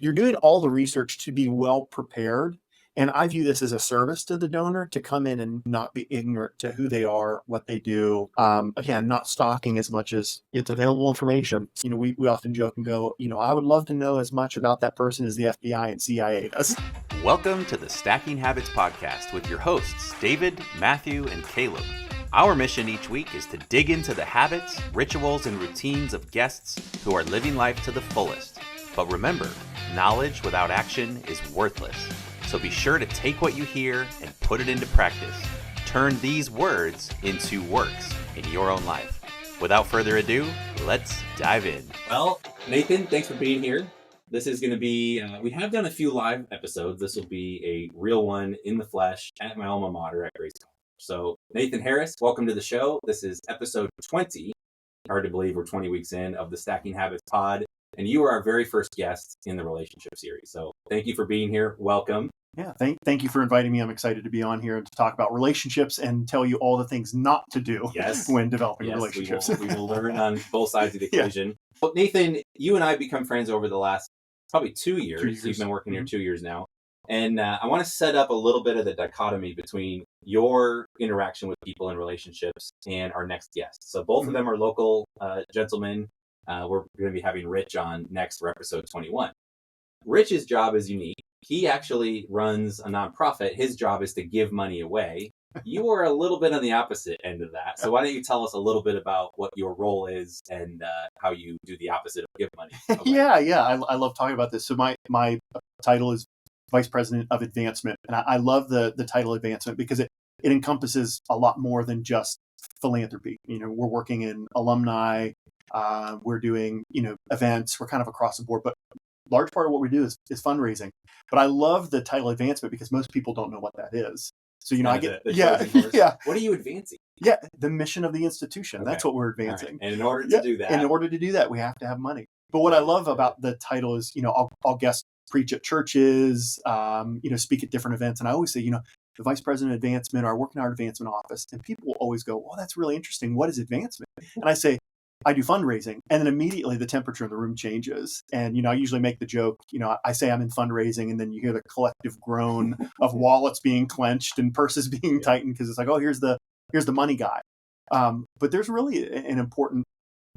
you're doing all the research to be well prepared. And I view this as a service to the donor to come in and not be ignorant to who they are, what they do. Again, not stalking as much as it's available information. We often joke and go, I would love to know as much about that person as the FBI and CIA does. Welcome to the Stacking Habits Podcast with your hosts, David, Matthew, and Caleb. Our mission each week is to dig into the habits, rituals, and routines of guests who are living life to the fullest. But remember, knowledge without action is worthless. So be sure to take what you hear and put it into practice. Turn these words into works in your own life. Without further ado, let's dive in. Well, Nathan, thanks for being here. This is going to be, we have done a few live episodes. This will be a real one in the flesh at my alma mater at Grace College. So Nathan Harris, welcome to the show. This is episode 20. Hard to believe we're 20 weeks in of the Stacking Habits pod. And you are our very first guest in the relationship series. So thank you for being here. Welcome. Yeah, thank you for inviting me. I'm excited to be on here to talk about relationships and tell you all the things not to do when developing relationships. We will learn on both sides of the equation. Well, Nathan, you and I have become friends over the last probably 2 years. You've been working here 2 years now. And I want to set up a little bit of the dichotomy between your interaction with people in relationships and our next guest. So both of them are local gentlemen. We're going to be having Rich on next for episode 21. Rich's job is unique. He actually runs a nonprofit. His job is to give money away. You are a little bit on the opposite end of that. So why don't you tell us a little bit about what your role is and how you do the opposite of give money away? Yeah. I love talking about this. So my title is Vice President of Advancement. And I love the title advancement because it encompasses a lot more than just philanthropy. We're working in alumni. We're doing, events. We're kind of across the board, but large part of what we do is fundraising. But I love the title advancement because most people don't know what that is. So, I get, What are you advancing? Yeah, the mission of the institution. Okay. That's what we're advancing. Right. And in order to do that, we have to have money. But what I love about the title is, I'll guest preach at churches, speak at different events. And I always say, the Vice President of Advancement, or I work in our advancement office. And people will always go, oh, that's really interesting. What is advancement? And I say, I do fundraising. And then immediately the temperature in the room changes. And, I usually make the joke, I say I'm in fundraising, and then you hear the collective groan of wallets being clenched and purses being tightened because it's like, oh, here's the money guy. But there's really an important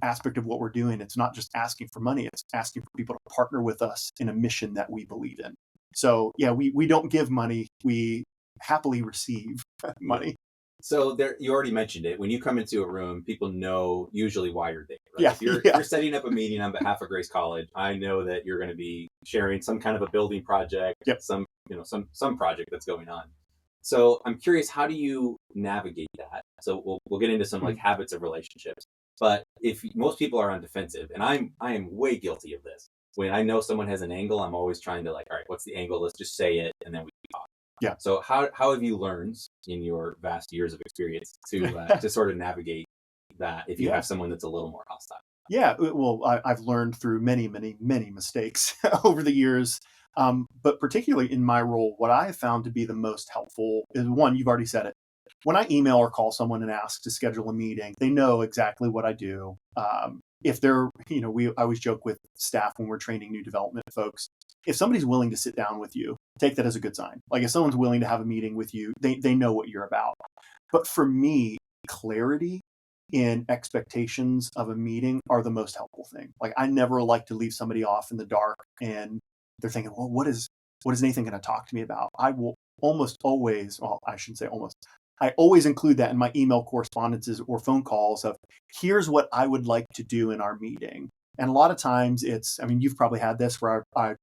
aspect of what we're doing. It's not just asking for money. It's asking for people to partner with us in a mission that we believe in. So, we don't give money. We happily receive money. So you already mentioned it. When you come into a room, people know usually why you're there. Right? If you're setting up a meeting on behalf of Grace College, I know that you're going to be sharing some kind of a building project, some project that's going on. So I'm curious, how do you navigate that? So we'll get into some habits of relationships. But if most people are on defensive, and I am way guilty of this. When I know someone has an angle, I'm always trying to all right, what's the angle? Let's just say it, and then we talk. Yeah. So how have you learned in your vast years of experience to sort of navigate that if you have someone that's a little more hostile? Yeah. Well, I've learned through many, many, many mistakes over the years. But particularly in my role, what I have found to be the most helpful is one, you've already said it. When I email or call someone and ask to schedule a meeting, they know exactly what I do. If they're, I always joke with staff when we're training new development folks, if somebody's willing to sit down with you, take that as a good sign. Like if someone's willing to have a meeting with you, they know what you're about. But for me, clarity in expectations of a meeting are the most helpful thing. Like I never like to leave somebody off in the dark and they're thinking, well, what is Nathan going to talk to me about? I will almost always, well, I shouldn't say almost, I always include that in my email correspondences or phone calls of here's what I would like to do in our meeting. And a lot of times you've probably had this where I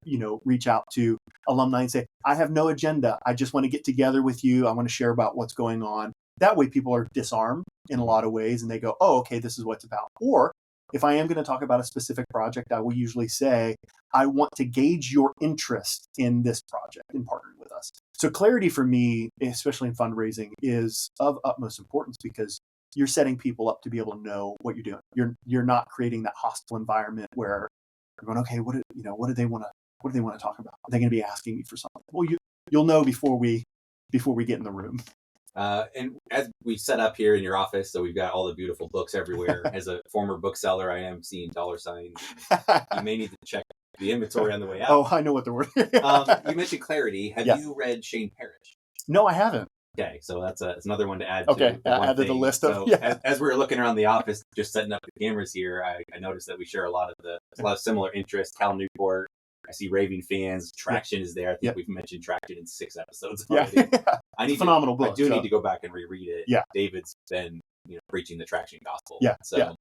reach out to alumni and say, I have no agenda. I just want to get together with you. I want to share about what's going on. That way people are disarmed in a lot of ways and they go, oh, okay, this is what it's about. Or if I am going to talk about a specific project, I will usually say, I want to gauge your interest in this project and partnering with us. So clarity for me, especially in fundraising, is of utmost importance because you're setting people up to be able to know what you're doing. You're not creating that hostile environment where you're going, okay, what do they want to talk about? Are they going to be asking me for something? Well, you'll know before we get in the room. And as we set up here in your office, so we've got all the beautiful books everywhere. As a former bookseller, I am seeing dollar signs. You may need to check the inventory on the way out. Oh, I know what the word. You mentioned clarity. Have Yeah. you read Shane Parrish? No, I haven't. Okay, so that's another one to add Okay, to the one add to the thing. list of. So as we were looking around the office, just setting up the cameras here, I noticed that we share a lot of similar interests. Cal Newport, I see raving fans. Traction is there. I think we've mentioned Traction in 6 episodes already. It's a phenomenal book. I do need to go back and reread it. Yeah, David's been preaching the Traction gospel. Yeah. So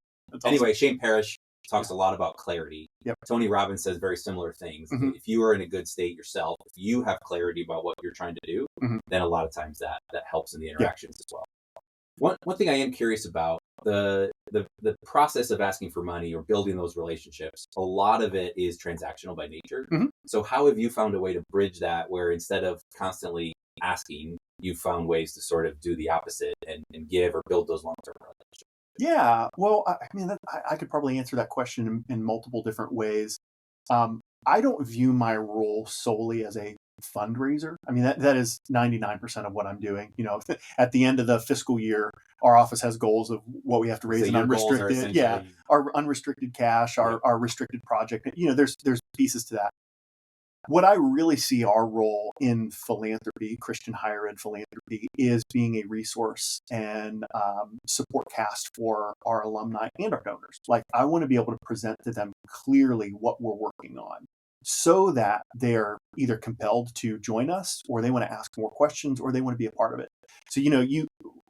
anyway, Shane Parrish talks a lot about clarity. Yep. Tony Robbins says very similar things. Mm-hmm. If you are in a good state yourself, if you have clarity about what you're trying to do, then a lot of times that helps in the interactions as well. One thing I am curious about, the process of asking for money or building those relationships, a lot of it is transactional by nature. So how have you found a way to bridge that where instead of constantly asking, you found ways to sort of do the opposite and give or build those long-term relationships? Yeah, well, I mean, I could probably answer that question in multiple different ways. I don't view my role solely as a fundraiser. I mean, that is 99% of what I'm doing. At the end of the fiscal year, our office has goals of what we have to raise in unrestricted, our unrestricted cash, our restricted project. There's pieces to that. What I really see our role in philanthropy, Christian higher ed philanthropy, is being a resource and support cast for our alumni and our donors. Like, I want to be able to present to them clearly what we're working on so that they're either compelled to join us or they want to ask more questions or they want to be a part of it. So,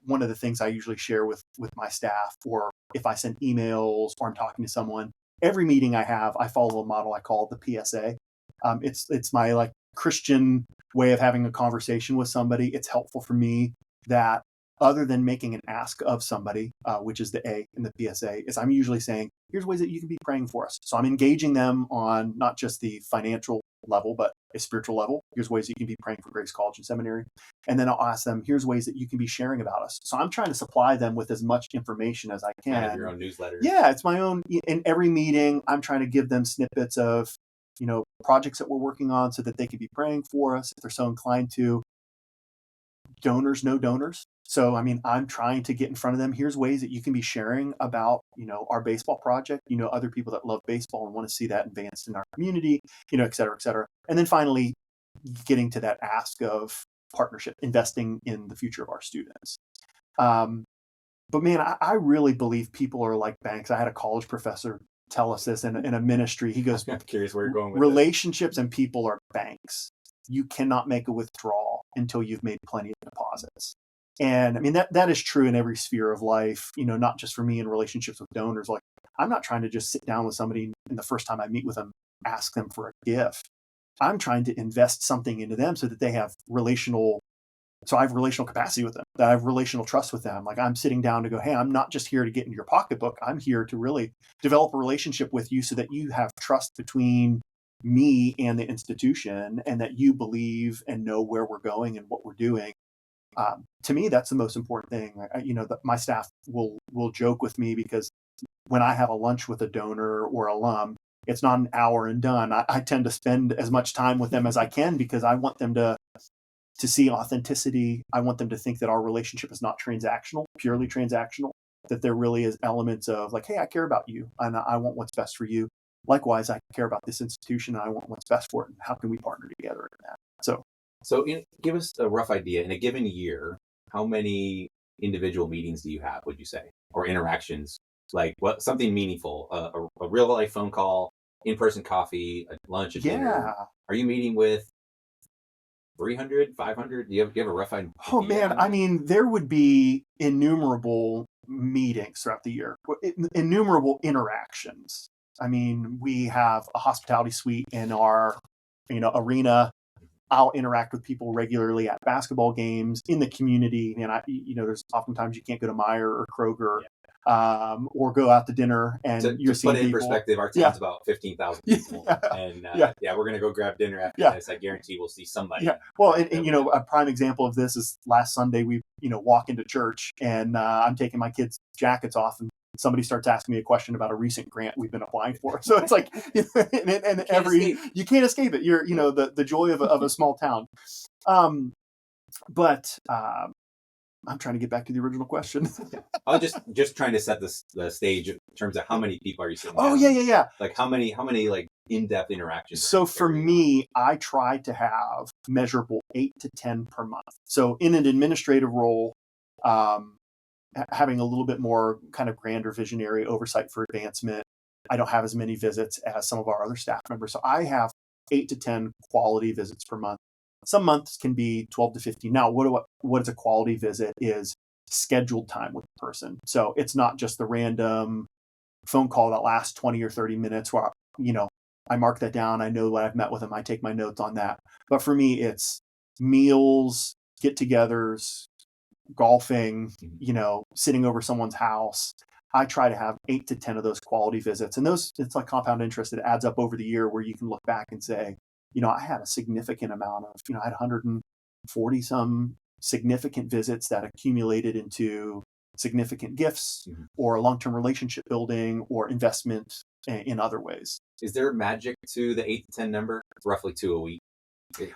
one of the things I usually share with my staff, or if I send emails or I'm talking to someone, every meeting I have, I follow a model I call the PSA. It's my Christian way of having a conversation with somebody. It's helpful for me that other than making an ask of somebody, which is the A in the PSA, is I'm usually saying, here's ways that you can be praying for us. So I'm engaging them on not just the financial level, but a spiritual level. Here's ways that you can be praying for Grace College and Seminary. And then I'll ask them, here's ways that you can be sharing about us. So I'm trying to supply them with as much information as I can. Kind of your own newsletter. Yeah, it's my own. In every meeting, I'm trying to give them snippets of projects that we're working on so that they can be praying for us if they're so inclined to. Donors know donors. So, I mean, I'm trying to get in front of them. Here's ways that you can be sharing about, our baseball project, other people that love baseball and want to see that advanced in our community, et cetera, et cetera. And then finally, getting to that ask of partnership, investing in the future of our students. But man, I really believe people are like banks. I had a college professor tell us this in a ministry. He goes, I'm curious where you're going with relationships and people are banks. You cannot make a withdrawal until you've made plenty of deposits. And I mean, that is true in every sphere of life, not just for me in relationships with donors. Like, I'm not trying to just sit down with somebody and the first time I meet with them, ask them for a gift. I'm trying to invest something into them so that they have I have relational capacity with them, that I have relational trust with them. Like, I'm sitting down to go, hey, I'm not just here to get into your pocketbook. I'm here to really develop a relationship with you so that you have trust between me and the institution and that you believe and know where we're going and what we're doing. To me, that's the most important thing. My staff will joke with me because when I have a lunch with a donor or alum, it's not an hour and done. I tend to spend as much time with them as I can because I want them to see authenticity. I want them to think that our relationship is not purely transactional, that there really is elements of like, hey, I care about you and I want what's best for you. Likewise, I care about this institution and I want what's best for it. And how can we partner together in that? So give us a rough idea. In a given year, how many individual meetings do you have, would you say, or interactions? Like something meaningful, a real life phone call, in-person coffee, a lunch, a dinner. Are you meeting with 300, 500? Do you have a rough idea? Oh man, I mean, there would be innumerable meetings throughout the year, innumerable interactions. I mean, we have a hospitality suite in our, arena. I'll interact with people regularly at basketball games in the community. And there's oftentimes you can't go to Meijer or Kroger, or go out to dinner and you're seeing put it in people. Perspective. Our town's about 15,000 people, and we're gonna go grab dinner after this. I guarantee we'll see somebody. Yeah. Well, and a prime example of this is last Sunday we walk into church and I'm taking my kids' jackets off and somebody starts asking me a question about a recent grant we've been applying for. So it's like, you can't escape it. You're, the joy of a small town. But I'm trying to get back to the original question. I was just trying to set the stage in terms of how many people are you sitting down? Oh, yeah. Like how many like in-depth interactions? So for me, I try to have measurable 8 to 10 per month. So in an administrative role, um, having a little bit more kind of grander visionary oversight for advancement, I don't have as many visits as some of our other staff members. So I have 8 to 10 quality visits per month. Some months can be 12 to 15. Now, what is a quality visit is scheduled time with the person. So it's not just the random phone call that lasts 20 or 30 minutes where, I mark that down. I know what I've met with them. I take my notes on that. But for me, it's meals, get-togethers, golfing, sitting over someone's house. I try to have 8 to 10 of those quality visits. And it's like compound interest. It adds up over the year where you can look back and say, I had a significant amount of, I had 140 some significant visits that accumulated into significant gifts or long-term relationship building or investment in other ways. Is there magic to the 8 to 10 number? It's roughly 2 a week.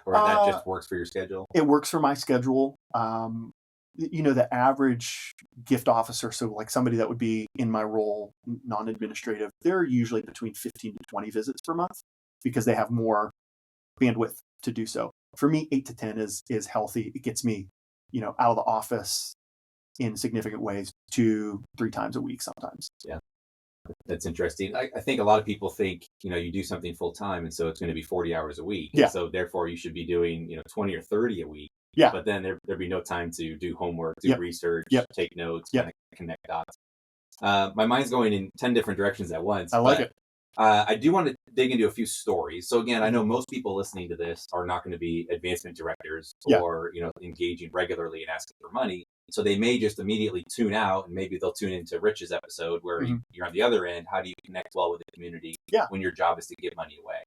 Or that just works for your schedule? It works for my schedule. The average gift officer, so like somebody that would be in my role, non-administrative, they're usually between 15 to 20 visits per month because they have more bandwidth to do so. For me, 8 to 10 is healthy. It gets me, out of the office in significant ways 2-3 times a week sometimes. Yeah. That's interesting. I think a lot of people think, you do something full time and so it's going to be 40 hours a week. Yeah. And so therefore you should be doing, 20 or 30 a week. Yeah. But then there'd be no time to do homework, do research, take notes, kind of connect dots. My mind's going in 10 different directions at once. I like it. I do want to dig into a few stories. So again, I know most people listening to this are not going to be advancement directors or, engaging regularly and asking for money. So they may just immediately tune out and maybe they'll tune into Rich's episode where you're on the other end. How do you connect well with the community when your job is to give money away?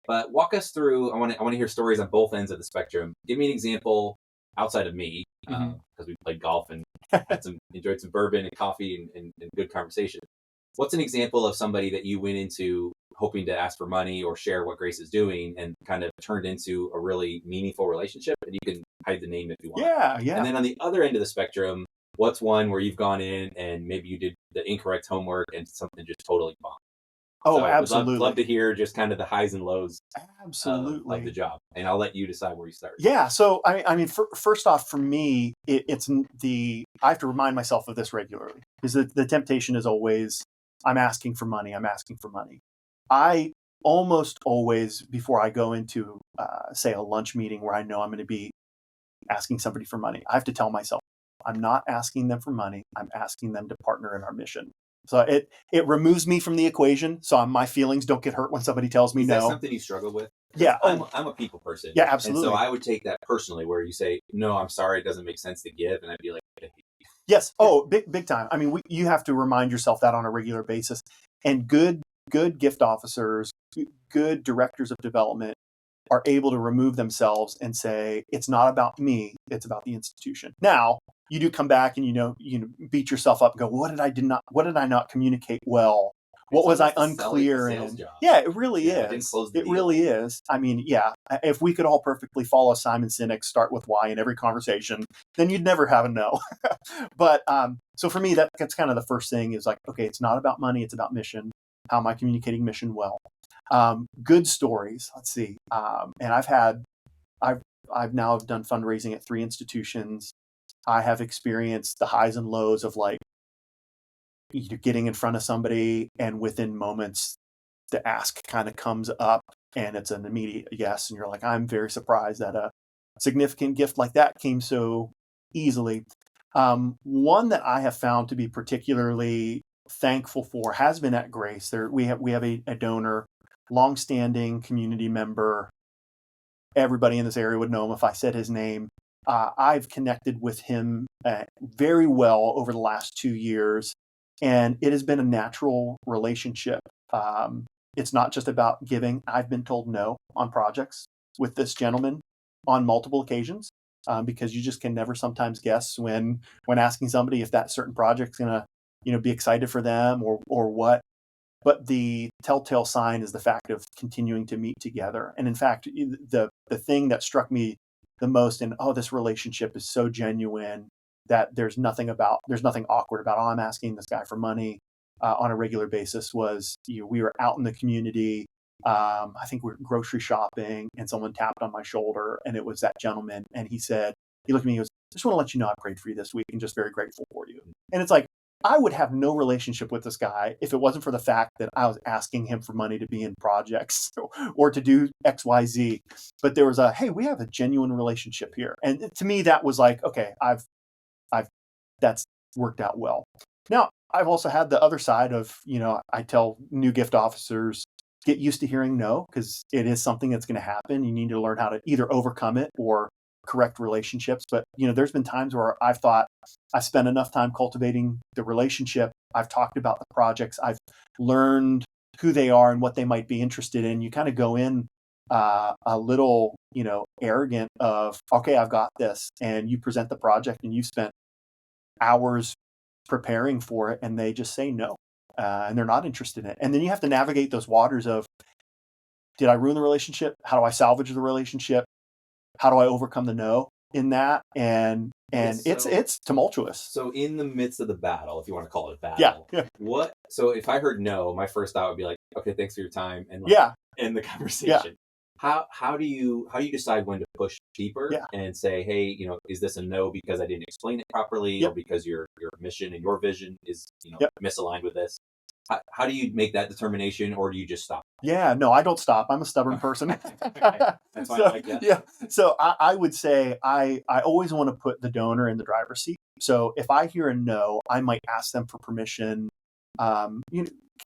But walk us through, I want to hear stories on both ends of the spectrum. Give me an example outside of me, because we played golf and enjoyed some bourbon and coffee and good conversation. What's an example of somebody that you went into hoping to ask for money or share what Grace is doing and kind of turned into a really meaningful relationship? And you can hide the name if you want. Yeah. And then on the other end of the spectrum, what's one where you've gone in and maybe you did the incorrect homework and something just totally bombed? Oh, so absolutely. I'd love to hear just kind of the highs and lows of the job. And I'll let you decide where you start. Yeah. So, first off, for me, I have to remind myself of this regularly because the temptation is always, I'm asking for money. I almost always, before I go into, say, a lunch meeting where I know I'm going to be asking somebody for money, I have to tell myself, I'm not asking them for money. I'm asking them to partner in our mission. So it removes me from the equation. So my feelings don't get hurt when somebody tells me no. Is that something you struggle with? Yeah. I'm a people person. Yeah, absolutely. And so I would take that personally where you say, no, I'm sorry, it doesn't make sense to give. And I'd be like, I hate you. Yes. Oh, big time. You have to remind yourself that on a regular basis. And good gift officers, good directors of development are able to remove themselves and say, it's not about me, it's about the institution. Now, you do come back and you beat yourself up and go, what did I not communicate well? What was I unclear in? Yeah, it really is. It really is. If we could all perfectly follow Simon Sinek's start with why in every conversation, then you'd never have a no. But so for me, that's kind of the first thing is like, okay, it's not about money, it's about mission. How am I communicating mission well? Good stories. Let's see. And I've now done fundraising at 3 institutions. I have experienced the highs and lows of like you're getting in front of somebody and within moments the ask kind of comes up and it's an immediate yes. And you're like, I'm very surprised that a significant gift like that came so easily. One that I have found to be particularly thankful for has been at Grace. We have a donor, longstanding community member. Everybody in this area would know him if I said his name. I've connected with him very well over the last 2 years, and it has been a natural relationship. It's not just about giving. I've been told no on projects with this gentleman on multiple occasions because you just can never sometimes guess when asking somebody if that certain project's going to be excited for them or what. But the telltale sign is the fact of continuing to meet together. And in fact, the thing that struck me the most in, this relationship is so genuine that there's nothing awkward about, I'm asking this guy for money on a regular basis was, we were out in the community I think we're grocery shopping, and someone tapped on my shoulder, and it was that gentleman. And he looked at me, he goes, just want to let you know I prayed for you this week and just very grateful for you. And it's like, I would have no relationship with this guy if it wasn't for the fact that I was asking him for money to be in projects or to do X, Y, Z. But there was hey, we have a genuine relationship here. And to me, that was like, okay, that's worked out well. Now, I've also had the other side of, I tell new gift officers, get used to hearing no, because it is something that's going to happen. You need to learn how to either overcome it or correct relationships. But, there's been times where I've thought I spent enough time cultivating the relationship. I've talked about the projects. I've learned who they are and what they might be interested in. You kind of go in a little, arrogant of, okay, I've got this. And you present the project and you've spent hours preparing for it, and they just say no. And they're not interested in it. And then you have to navigate those waters of, did I ruin the relationship? How do I salvage the relationship? How do I overcome the no in that? And it's tumultuous. So in the midst of the battle, if you want to call it a battle, yeah. So if I heard no, my first thought would be like, okay, thanks for your time, and end the conversation. Yeah. How do you decide when to push deeper and say, hey, is this a no because I didn't explain it properly, or because your mission and your vision is misaligned with this? How do you make that determination, or do you just stop? Yeah, no, I don't stop. I'm a stubborn person. That's why I like that. Yeah. So I would say I always want to put the donor in the driver's seat. So if I hear a no, I might ask them for permission.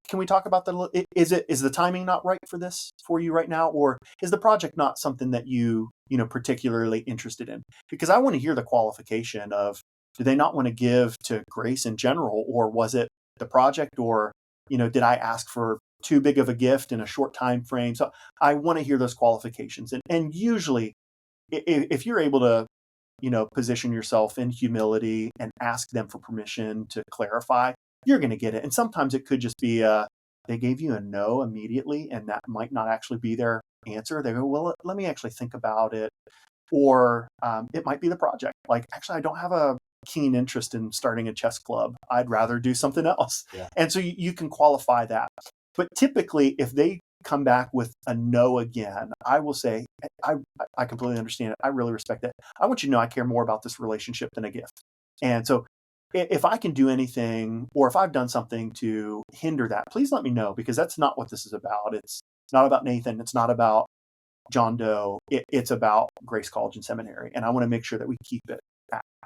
Can we talk about that? Is the timing not right for this for you right now? Or is the project not something that you particularly interested in? Because I want to hear the qualification of, do they not want to give to Grace in general, or was it the project, or did I ask for too big of a gift in a short time frame? So I want to hear those qualifications. And usually, if you're able to, position yourself in humility and ask them for permission to clarify, you're going to get it. And sometimes it could just be they gave you a no immediately, and that might not actually be their answer. They go, well, let me actually think about it. Or it might be the project. Like, actually, I don't have a keen interest in starting a chess club. I'd rather do something else. Yeah. And so you can qualify that. But typically, if they come back with a no again, I will say, I completely understand it. I really respect that. I want you to know I care more about this relationship than a gift. And so if I can do anything, or if I've done something to hinder that, please let me know, because that's not what this is about. It's not about Nathan. It's not about John Doe. It's about Grace College and Seminary. And I want to make sure that we keep it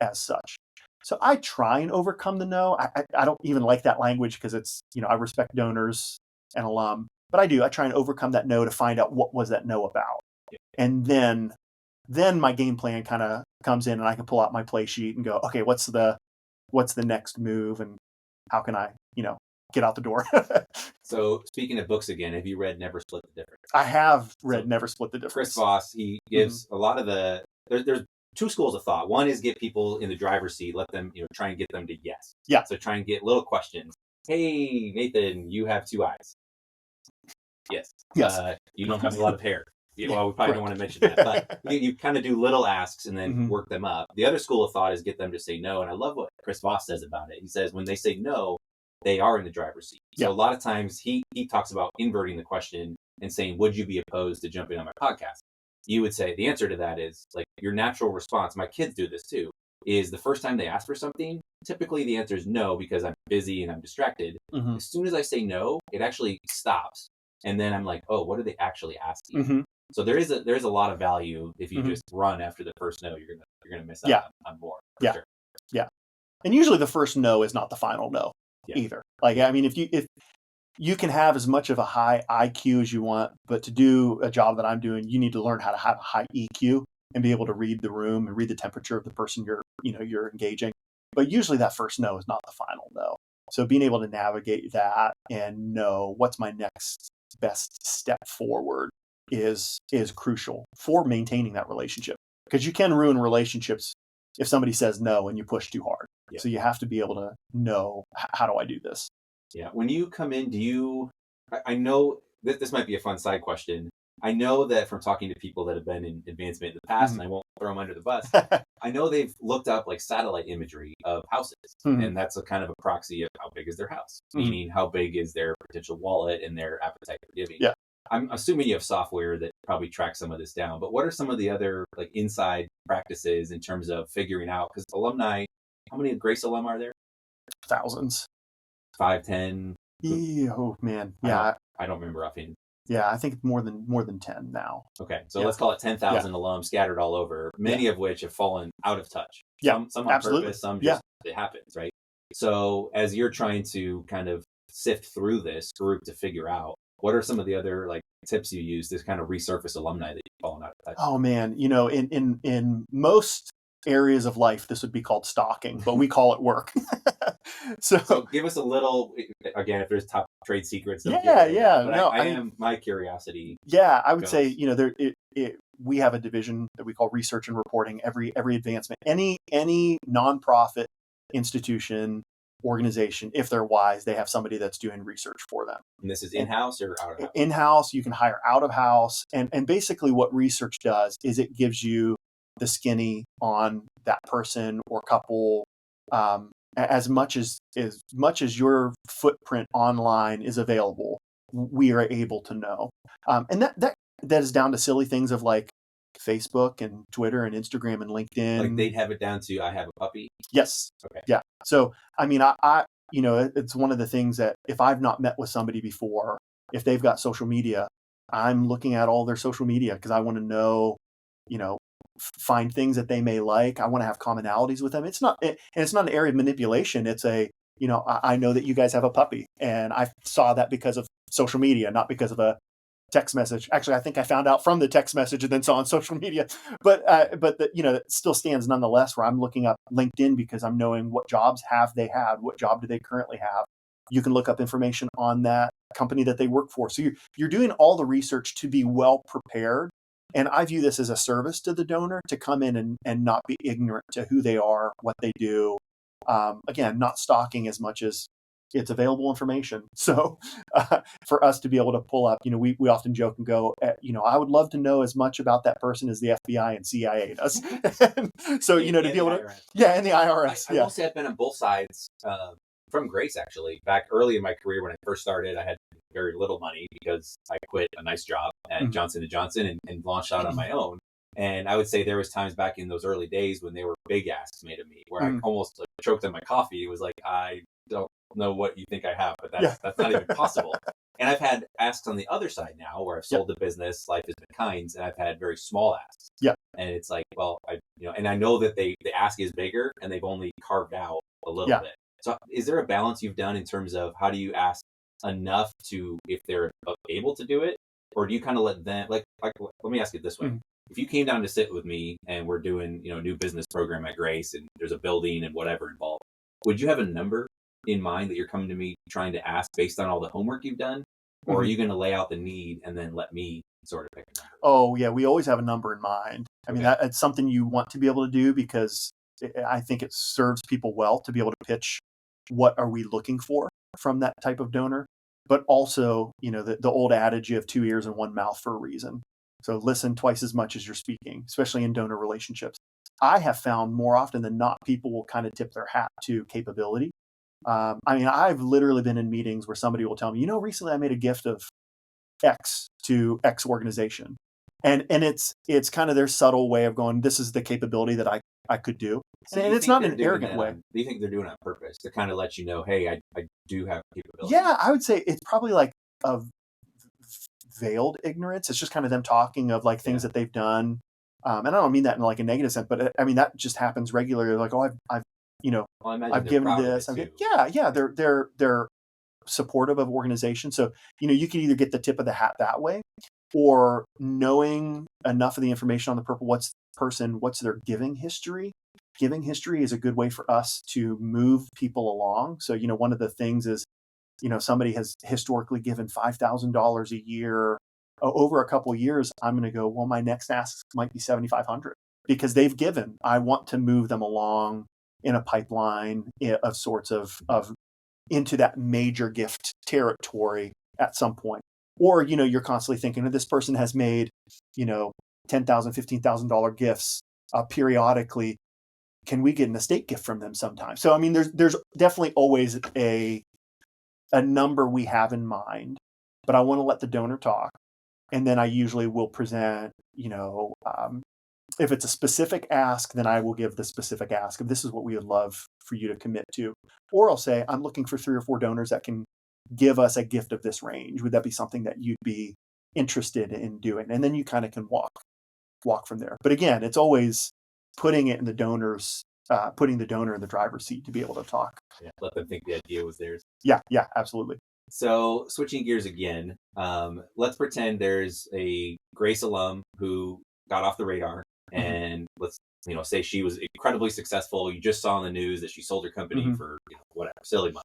as such. So I try and overcome the no. I don't even like that language, because it's, I respect donors and alum, but I try and overcome that no to find out what was that no about. Yeah. And then my game plan kind of comes in, and I can pull out my play sheet and go, okay, what's the next move, and how can I, get out the door? So speaking of books again, have you read Never Split the Difference? I have read Never Split the Difference. Chris Voss, he gives a lot of there's two schools of thought. One is get people in the driver's seat, let them, try and get them to yes. Yeah. So try and get little questions. Hey, Nathan, you have 2 eyes. Yes. You don't have a lot of hair. Well, we probably don't want to mention that, but you kind of do little asks and then work them up. The other school of thought is get them to say no. And I love what Chris Voss says about it. He says when they say no, they are in the driver's seat. So a lot of times he talks about inverting the question and saying, would you be opposed to jumping on my podcast? You would say the answer to that is, like, your natural response. My kids do this too, is the first time they ask for something, typically the answer is no, because I'm busy and I'm distracted. As soon as I say no, it actually stops. And then I'm like, oh, what are they actually asking? So there is a lot of value if you just run after the first no. You're gonna miss out on more. Sure. Yeah. And usually the first no is not the final no either. Like, I mean, if you can have as much of a high IQ as you want, but to do a job that I'm doing, you need to learn how to have a high EQ and be able to read the room and read the temperature of the person you're engaging. But usually that first no is not the final no. So being able to navigate that and know what's my next best step forward is crucial for maintaining that relationship, because you can ruin relationships if somebody says no and you push too hard. So you have to be able to know, how do I do this? Yeah. When you come in, I know that this might be a fun side question. I know that from talking to people that have been in advancement in the past, and I won't throw them under the bus, I know they've looked up like satellite imagery of houses, and that's a kind of a proxy of how big is their house, meaning how big is their potential wallet and their appetite for giving. I'm assuming you have software that probably tracks some of this down, but what are some of the other like inside practices in terms of figuring out, because alumni, how many Grace alum are there? Thousands. 5, 10? Oh man. Yeah. I don't remember offhand. Yeah. I think more than 10 now. Okay. So let's call it 10,000 Yeah. alums scattered all over, many of which have fallen out of touch. Yeah. Some on Absolutely. purpose, some just, it happens, right? So as you're trying to kind of sift through this group to figure out, what are some of the other like tips you use to kind of resurface alumni that you've fallen out of touch? Oh man, in most areas of life, this would be called stalking, but we call it work. So give us a little, again, if there's top trade secrets. Yeah. But No, I am, my curiosity. Yeah, I would goes. say, we have a division that we call research and reporting. Every advancement, any nonprofit institution, organization, if they're wise, they have somebody that's doing research for them. And this is in-house or out of house? In-house, you can hire out of house. And basically what research does is it gives you the skinny on that person or couple, as much as your footprint online is available, we are able to know. And that is down to silly things of like Facebook and Twitter and Instagram and LinkedIn. Like they'd have it down to, I have a puppy? Yes. Okay. Yeah. So, I mean, I it's one of the things that if I've not met with somebody before, if they've got social media, I'm looking at all their social media because I want to know, find things that they may like. I want to have commonalities with them. It's not an area of manipulation. It's I know that you guys have a puppy and I saw that because of social media, not because of a text message. Actually, I think I found out from the text message and then saw on social media. But it still stands nonetheless. Where I'm looking up LinkedIn because I'm knowing what jobs have they had, what job do they currently have. You can look up information on that company that they work for. So you're doing all the research to be well prepared. And I view this as a service to the donor to come in and not be ignorant to who they are, what they do. Again, not stalking as much as it's available information. So for us to be able to pull up, we often joke and go, I would love to know as much about that person as the FBI and CIA does. So, to be able to, and the IRS. I will say I've been on both sides from Grace, actually. Back early in my career when I first started, I had very little money because I quit a nice job at Johnson & Johnson and launched out on my own. And I would say there was times back in those early days when they were big asks made of me, where I almost like choked on my coffee. It was like, I don't know what you think I have, but that's not even possible. And I've had asks on the other side now where I've sold the business, life has been kind, and I've had very small asks. Yeah. And it's like, well, and I know that the ask is bigger and they've only carved out a little bit. So is there a balance you've done in terms of how do you ask enough to, if they're able to do it, or do you kind of let them, like let me ask it this way. If you came down to sit with me and we're doing, a new business program at Grace and there's a building and whatever involved, would you have a number in mind that you're coming to me trying to ask based on all the homework you've done? Or are you going to lay out the need and then let me sort of pick a number? Oh yeah, we always have a number in mind. I mean, it's something you want to be able to do because I think it serves people well to be able to pitch what are we looking for from that type of donor. But also, the old adage, you have 2 ears and 1 mouth for a reason. So listen twice as much as you're speaking, especially in donor relationships. I have found more often than not, people will kind of tip their hat to capability. I've literally been in meetings where somebody will tell me, recently I made a gift of X to X organization. And it's kind of their subtle way of going, this is the capability that I could do. So and it's not in an arrogant way. Do you think they're doing it on purpose to kind of let you know, hey, I do have capability? Yeah, I would say it's probably like a veiled ignorance. It's just kind of them talking of like things that they've done. And I don't mean that in like a negative sense, but I mean, that just happens regularly. Like, I've given this. They're supportive of organizations. So, you can either get the tip of the hat that way, or knowing enough of the information on the what's their giving history. Giving history is a good way for us to move people along. So, one of the things is, somebody has historically given $5,000 a year. Over a couple of years, I'm going to go, well, my next ask might be $7,500 because they've given. I want to move them along in a pipeline of sorts of into that major gift territory at some point. Or, you're constantly thinking, this person has made, $10,000, $15,000 gifts periodically. Can we get an estate gift from them sometime? So, I mean, there's definitely always a number we have in mind, but I want to let the donor talk. And then I usually will present, if it's a specific ask, then I will give the specific ask of this is what we would love for you to commit to. Or I'll say, I'm looking for 3 or 4 donors that can give us a gift of this range. Would that be something that you'd be interested in doing? And then you kind of can walk from there. But again, it's always putting it in the donors, putting the donor in the driver's seat to be able to talk. Yeah, let them think the idea was theirs. Yeah, absolutely. So switching gears again, let's pretend there's a Grace alum who got off the radar, and let's say she was incredibly successful. You just saw on the news that she sold her company for whatever silly money,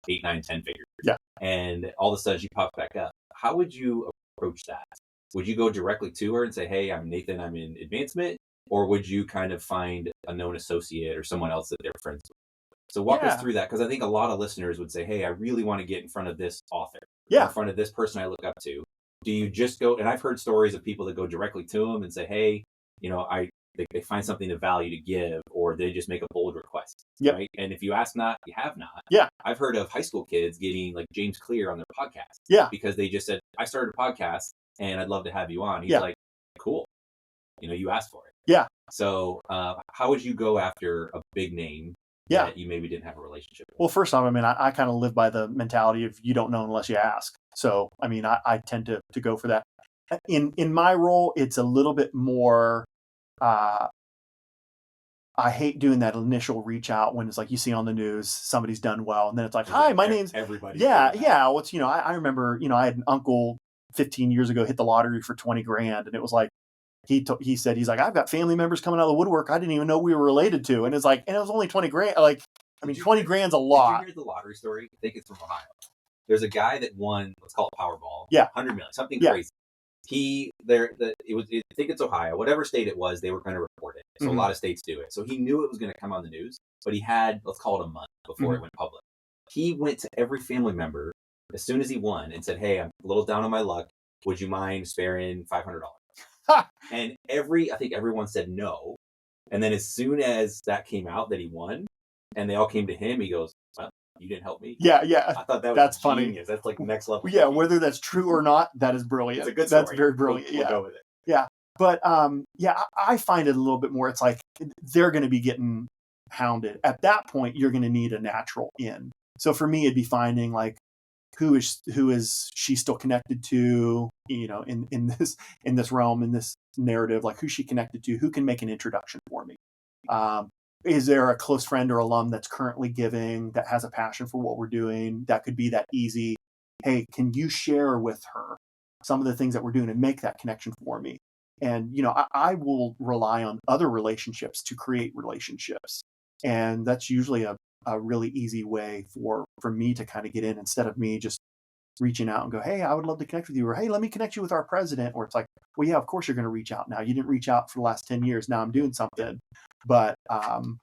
8, 9, 10 figures. Yeah. And all of a sudden she popped back up. How would you approach that? Would you go directly to her and say, "Hey, I'm Nathan, I'm in advancement," or would you kind of find a known associate or someone else that they're friends with? So walk us through that, because I think a lot of listeners would say, "Hey, I really want to get in front of this author, in front of this person I look up to." Do you just go? And I've heard stories of people that go directly to them and say, "Hey, they find something of value to give," or they just make a bold request. Yep. Right? And if you ask not, you have not. Yeah. I've heard of high school kids getting like James Clear on their podcast. Yeah. Because they just said, "I started a podcast and I'd love to have you on." He's like, "Cool. You asked for it." Yeah. So how would you go after a big name that you maybe didn't have a relationship with? Well, first off, I kind of live by the mentality of you don't know unless you ask. So, I tend to go for that. In my role, it's a little bit more, I hate doing that initial reach out when it's like you see on the news, somebody's done well. And then it's like, "Hi, my name's everybody." Yeah. Well, it's, I remember, I had an uncle 15 years ago hit the lottery for 20 grand. And it was like, he said, he's like, "I've got family members coming out of the woodwork I didn't even know we were related to." And it's like, and it was only 20 grand. Like, 20 grand's a lot. Did you hear the lottery story? I think it's from Ohio. There's a guy that won, let's call it Powerball. 100 million, something crazy. I think it's Ohio, whatever state it was, they were going to report it. So a lot of states do it. So he knew it was going to come on the news, but he had, let's call it a month before it went public. He went to every family member as soon as he won and said, "Hey, I'm a little down on my luck. Would you mind sparing $500? And I think everyone said no. And then as soon as that came out that he won and they all came to him, he goes, "Well, you didn't help me." Yeah. I thought that's funny. Genius. That's like next level. Yeah. Whether that's true or not, that is brilliant. It's a good story. That's very brilliant. We'll go with it. Yeah. But, I find it a little bit more, it's like they're going to be getting hounded. At that point, you're going to need a natural in. So for me, it'd be finding like, who is she still connected to, in this realm, in this narrative, like who's she connected to, who can make an introduction for me? Is there a close friend or alum that's currently giving that has a passion for what we're doing? That could be that easy. Hey, can you share with her some of the things that we're doing and make that connection for me? And, I will rely on other relationships to create relationships. And that's usually a really easy way for me to kind of get in, instead of me just reaching out and go, "Hey, I would love to connect with you," or "Hey, let me connect you with our president." Or it's like, "Well, yeah, of course you're going to reach out now. You didn't reach out for the last 10 years. Now I'm doing something." But, and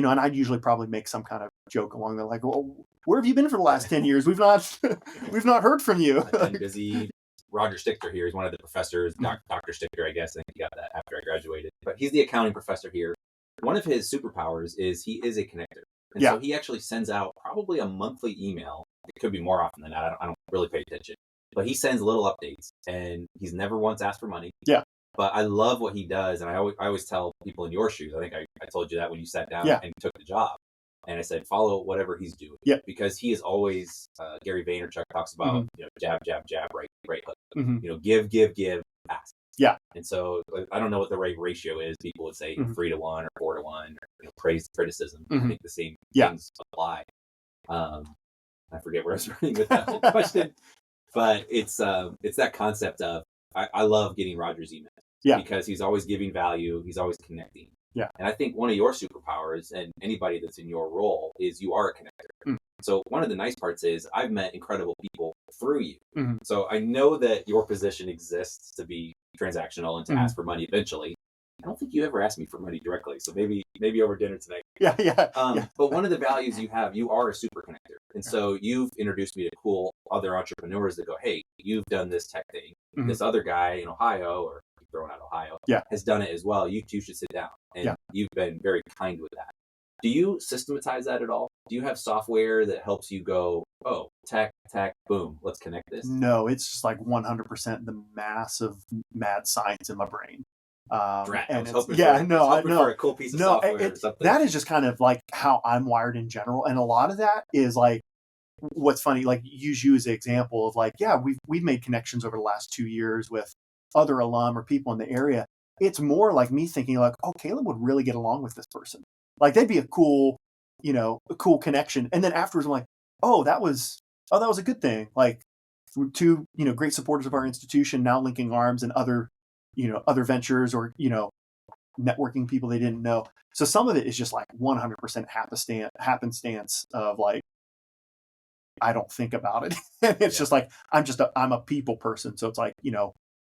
I'd usually probably make some kind of joke along the like, "Well, where have you been for the last 10 years? We've not heard from you." I've been busy. Roger Stichter here is one of the professors, Dr. Stichter, I guess. I think he got that after I graduated. But he's the accounting professor here. One of his superpowers is he is a connector. And so he actually sends out probably a monthly email. It could be more often than that. I don't really pay attention. But he sends little updates, and he's never once asked for money. Yeah. But I love what he does. And I always tell people in your shoes, I think I told you that when you sat down and took the job. And I said, follow whatever he's doing. Yeah. Because he is always, Gary Vaynerchuk talks about, jab, jab, jab, right hook. Give, pass. Yeah. And so I don't know what the right ratio is. People would say 3 to 1 or 4 to 1, or praise, criticism. I think the same things apply. I forget where I was running with that whole question, but it's that concept of, I love getting Roger's emails. Yeah. Because he's always giving value. He's always connecting. Yeah. And I think one of your superpowers, and anybody that's in your role, is you are a connector. So one of the nice parts is I've met incredible people through you. So I know that your position exists to be transactional and to ask for money eventually. I don't think you ever asked me for money directly. So maybe over dinner tonight. Yeah. But one of the values you have, you are a super connector. And so you've introduced me to cool other entrepreneurs that go, "Hey, you've done this tech thing. This other guy in Ohio," or throwing out Ohio, has done it as well. You two should sit down. And you've been very kind with that. Do you systematize that at all? Do you have software that helps you go, oh, tech, boom, let's connect this? No, it's just like 100% the massive mad science in my brain. And it's, hoping yeah, for, no, for a cool piece of software or something. that is just kind of like how I'm wired in general. And a lot of that is like, what's funny, like use you as an example of like, yeah, we've made connections over the last 2 years with other alum or people in the area. It's more like me thinking like, oh, Caleb would really get along with this person. Like they'd be a cool connection. And then afterwards I'm like, that was a good thing. Like two, great supporters of our institution now linking arms and other ventures or, networking people they didn't know. So some of it is just like 100% happenstance of like, I don't think about it. It's just like, I'm a people person. So it's like,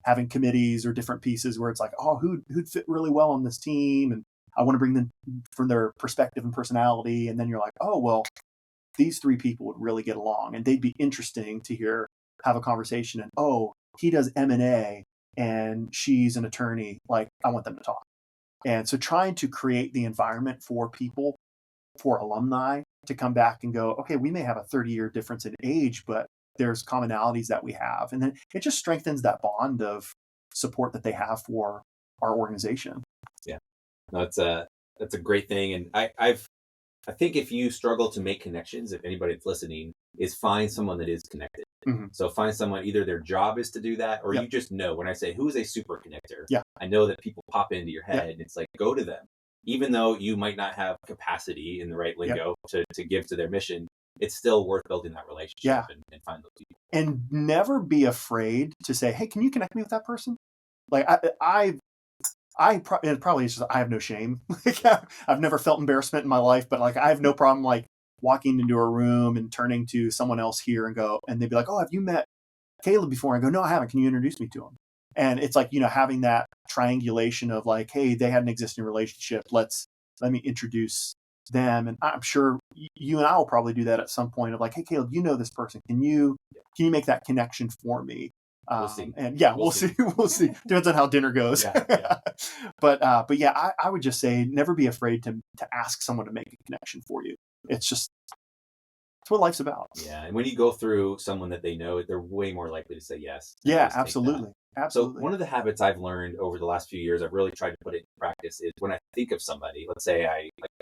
having committees or different pieces where it's like, oh, who'd fit really well on this team. And I want to bring them from their perspective and personality. And then you're like, oh, well, these 3 people would really get along and they'd be interesting to have a conversation. And, oh, he does M&A and she's an attorney. Like, I want them to talk. And so trying to create the environment for people, for alumni to come back and go, okay, we may have a 30-year difference in age, but there's commonalities that we have. And then it just strengthens that bond of support that they have for our organization. Yeah, no, that's a great thing. And I think if you struggle to make connections, if anybody that's listening, is find someone that is connected. Mm-hmm. So find someone, either their job is to do that, or Yep. you just know, when I say who is a super connector, Yeah. I know that people pop into your head. Yep. And it's like, go to them. Even though you might not have capacity in the right lingo to give to their mission, it's still worth building that relationship and find those people. And never be afraid to say, hey, can you connect me with that person? Like probably it's just, I have no shame. I've never felt embarrassment in my life, but like I have no problem like walking into a room and turning to someone else here and they'd be like, oh, have you met Caleb before? I go, no, I haven't. Can you introduce me to him? And it's like, having that triangulation of like, hey, they had an existing relationship. Let me introduce them. And I'm sure you and I will probably do that at some point of like, hey, Caleb, you know this person. Can you make that connection for me? We'll see. And yeah, we'll see. We'll see. Depends on how dinner goes. Yeah. But yeah, I would just say never be afraid to ask someone to make a connection for you. It's what life's about. Yeah. And when you go through someone that they know, they're way more likely to say yes. Yeah, absolutely. Absolutely. So one of the habits I've learned over the last few years, I've really tried to put it in practice, is when I think of somebody, let's say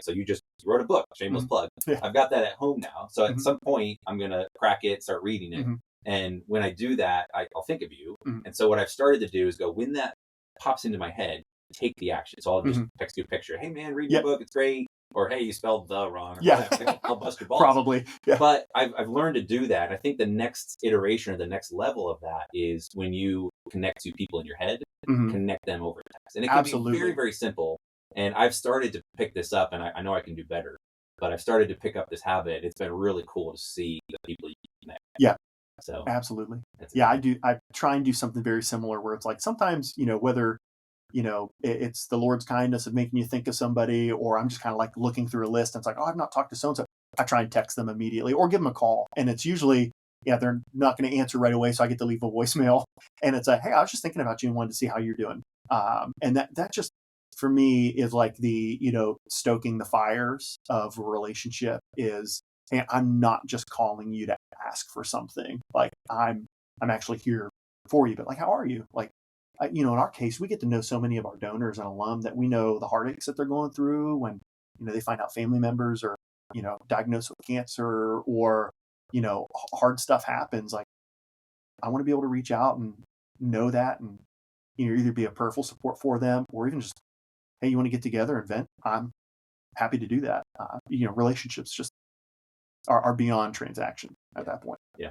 so you just wrote a book, shameless plug. Yeah. I've got that at home now. So at some point I'm going to crack it, start reading it. And when I do that, I'll think of you. And so what I've started to do is go, when that pops into my head, take the action. So I'll just text you a picture. Hey man, read your book. It's great. Or, hey, you spelled the wrong. Or I'll bust your balls. Probably. Yeah. But I've learned to do that. I think the next iteration or the next level of that is when you connect to people in your head, connect them over text. And it can be very, very simple. And I've started to pick this up, and I know I can do better. But I've started to pick up this habit. It's been really cool to see the people you connect. Yeah. So absolutely. Yeah, I try and do something very similar where it's like sometimes, whether it's the Lord's kindness of making you think of somebody, or I'm just kind of like looking through a list and it's like, oh, I've not talked to so-and-so. I try and text them immediately or give them a call. And it's usually, they're not going to answer right away. So I get to leave a voicemail and it's like, hey, I was just thinking about you and wanted to see how you're doing. And that just, for me, is like the, stoking the fires of a relationship is, and I'm not just calling you to ask for something. Like I'm actually here for you, but like, how are you? Like, in our case, we get to know so many of our donors and alum that we know the heartaches that they're going through when, they find out family members are, diagnosed with cancer or, hard stuff happens. Like, I want to be able to reach out and know that and, either be a prayerful support for them or even just, hey, you want to get together and vent? I'm happy to do that. Relationships just are beyond transaction at that point. Yeah.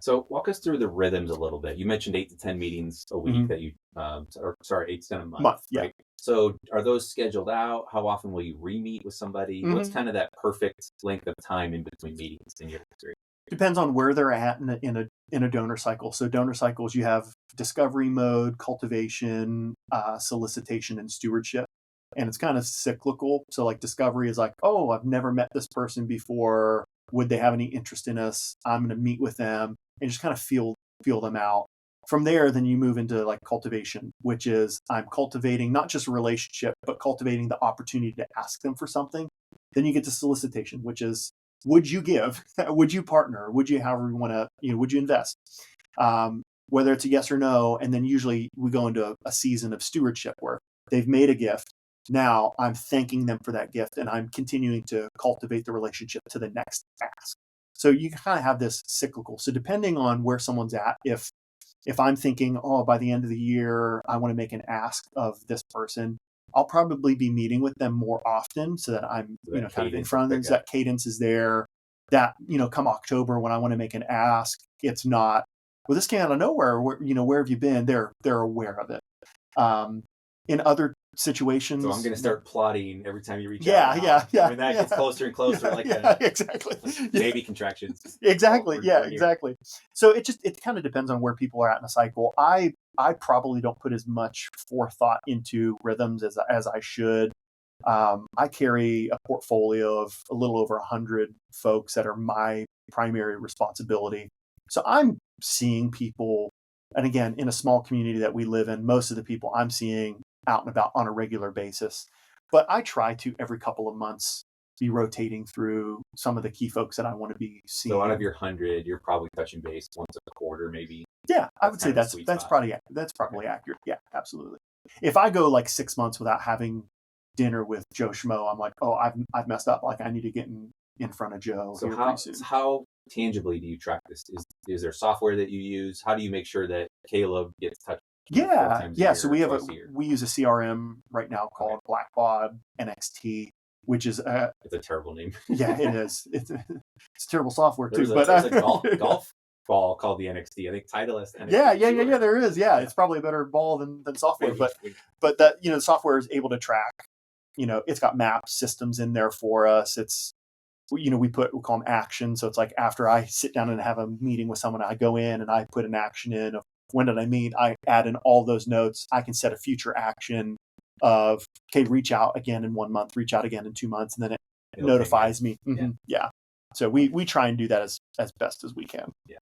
So walk us through the rhythms a little bit. You mentioned 8 to 10 meetings a week that you, 8 to 10 a month. Yeah. Right? So are those scheduled out? How often will you re-meet with somebody? What's kind of that perfect length of time in between meetings in your experience? Depends on where they're at in a donor cycle. So donor cycles, you have discovery mode, cultivation, solicitation, and stewardship. And it's kind of cyclical. So like discovery is like, oh, I've never met this person before. Would they have any interest in us? I'm going to meet with them and just kind of feel them out. From there, then you move into like cultivation, which is I'm cultivating not just a relationship, but cultivating the opportunity to ask them for something. Then you get to solicitation, which is, would you give? Would you partner? Would you, however you want to, would you invest? Whether it's a yes or no. And then usually we go into a season of stewardship where they've made a gift. Now I'm thanking them for that gift, and I'm continuing to cultivate the relationship to the next ask. So you kind of have this cyclical. So depending on where someone's at, if I'm thinking, oh, by the end of the year, I want to make an ask of this person, I'll probably be meeting with them more often so that I'm, kind of in front of them. So that cadence is there. That, come October when I want to make an ask, it's not, well, this came out of nowhere. Where have you been? They're aware of it. In other situations, so I'm going to start plotting every time you reach out. Yeah. When that gets closer and closer, exactly. Baby contractions. Exactly. Exactly. So it kind of depends on where people are at in a cycle. I probably don't put as much forethought into rhythms as I should. I carry a portfolio of a little over 100 folks that are my primary responsibility. So I'm seeing people, and again, in a small community that we live in, most of the people I'm seeing out and about on a regular basis. But I try to, every couple of months, be rotating through some of the key folks that I want to be seeing. So out of your 100, you're probably touching base once a quarter, maybe. Yeah, I would say that's probably accurate. Yeah, absolutely. If I go like 6 months without having dinner with Joe Schmo, I'm like, oh, I've messed up. Like I need to get in front of Joe. So how tangibly do you track this? Is there software that you use? How do you make sure that Caleb gets touched? Yeah. So we use a CRM right now called Blackbaud NXT, which is it's a terrible name. Yeah, it is. It's terrible software too. There's a golf ball called the NXT. I think Titleist NXT. Yeah. There is. Yeah, it's probably a better ball than software, but that the software is able to track. It's got map systems in there for us. It's we call them actions. So it's like after I sit down and have a meeting with someone, I go in and I put an action in of when did I meet? I add in all those notes. I can set a future action of, okay, reach out again in 1 month, reach out again in 2 months, and then it notifies me. Mm-hmm. Yeah. So we try and do that as best as we can. Yeah.